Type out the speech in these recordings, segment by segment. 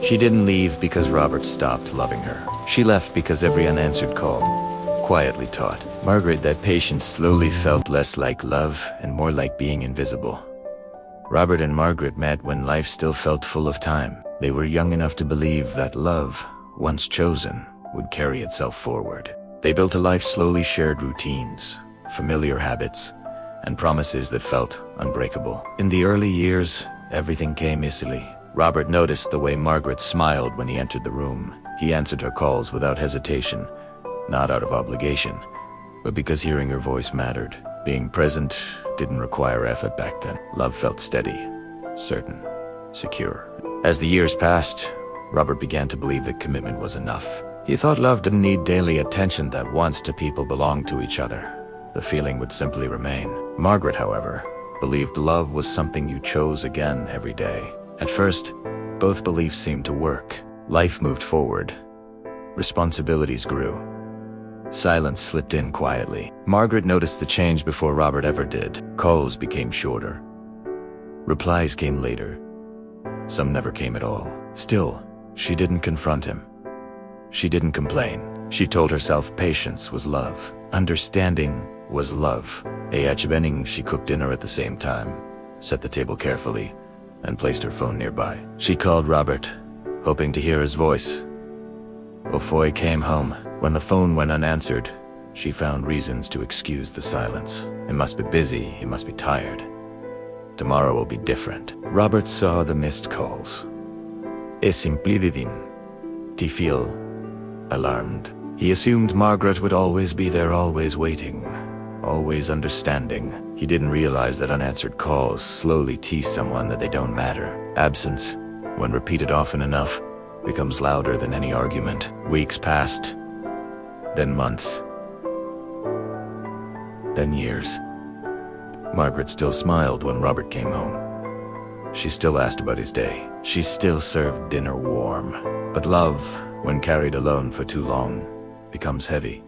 She didn't leave because Robert stopped loving her. She left because every unanswered call quietly taught Margaret that patience slowly felt less like love and more like being invisible. Robert and Margaret met when life still felt full of time. They were young enough to believe that love, once chosen, would carry itself forward. They built a life slowly shared routines, familiar habits, and promises that felt unbreakable. In the early years, everything came easily. Robert noticed the way Margaret smiled when he entered the room. He answered her calls without hesitation, not out of obligation, but because hearing her voice mattered. Being present didn't require effort back then. Love felt steady, certain, secure. As the years passed, Robert began to believe that commitment was enough. He thought love didn't need daily attention, that once two people belonged to each other, the feeling would simply remain. Margaret, however, believed love was something you chose again every day. At first, both beliefs seemed to work. Life moved forward. Responsibilities grew. Silence slipped in quietly. Margaret noticed the change before Robert ever did. Calls became shorter. Replies came later. Some never came at all. Still, she didn't confront him. She didn't complain. She told herself patience was love. Understanding was love. She cooked dinner at the same time, set the table carefully, and placed her phone nearby. She called Robert, hoping to hear his voice. Before he came home, when the phone went unanswered, she found reasons to excuse the silence. He must be busy, he must be tired. Tomorrow will be different. Robert saw the missed calls. To feel alarmed. He assumed Margaret would always be there, always waiting, always understanding. He didn't realize that unanswered calls slowly tease someone that they don't matter. Absence, when repeated often enough, becomes louder than any argument. Weeks passed, then months, then years. Margaret still smiled when Robert came home. She still asked about his day. She still served dinner warm. But love, when carried alone for too long, becomes heavy.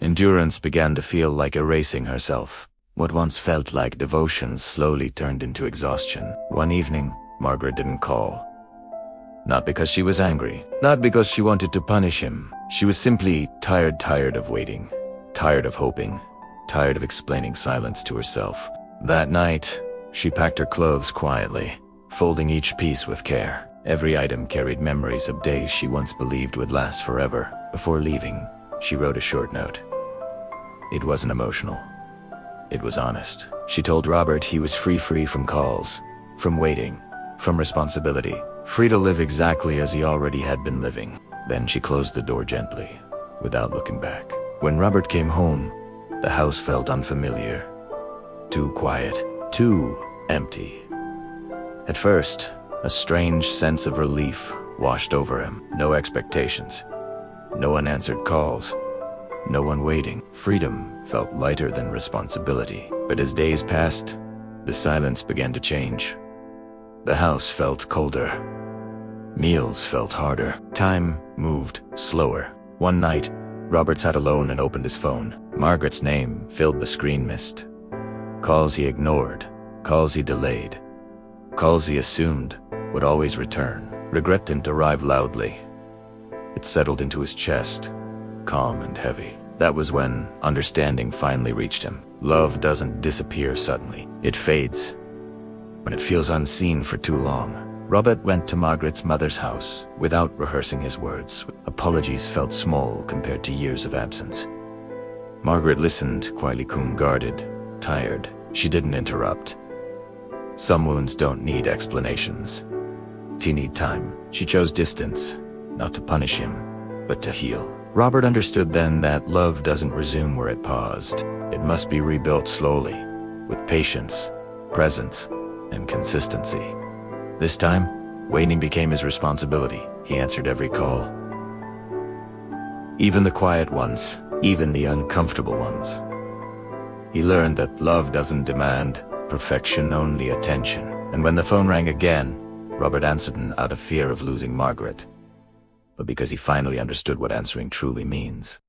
Endurance began to feel like erasing herself. What once felt like devotion slowly turned into exhaustion. One evening, Margaret didn't call. Not because she was angry, not because she wanted to punish him. She was simply tired of waiting, tired of hoping, tired of explaining silence to herself. That night, she packed her clothes quietly, folding each piece with care. Every item carried memories of days she once believed would last forever. Before leaving, she wrote a short note. It wasn't emotional. It was honest. She told Robert he was free from calls, from waiting, from responsibility, free to live exactly as he already had been living. Then she closed the door gently, without looking back. When Robert came home, the house felt unfamiliar. Too quiet, too empty. At first, a strange sense of relief washed over him. No expectations, no unanswered calls, no one waiting. Freedom felt lighter than responsibility. But as days passed, the silence began to change. The house felt colder. Meals felt harder. Time moved slower. One night, Robert sat alone and opened his phone. Margaret's name filled the screen mist. Calls he ignored, calls he delayed, calls he assumed would always return. Regret didn't arrive loudly. It settled into his chest, calm and heavy. That was when understanding finally reached him. Love doesn't disappear suddenly. It fades when it feels unseen for too long. Robert went to Margaret's mother's house without rehearsing his words. Apologies felt small compared to years of absence. Margaret listened, quietly guarded, tired. She didn't interrupt. Some wounds don't need explanations. They need time. She chose distance, not to punish him, but to heal. Robert understood then that love doesn't resume where it paused. It must be rebuilt slowly, with patience, presence, and consistency. This time, waiting became his responsibility. He answered every call. Even the quiet ones, even the uncomfortable ones. He learned that love doesn't demand perfection, only attention. And when the phone rang again, Robert answered not out of fear of losing Margaret, but because he finally understood what answering truly means.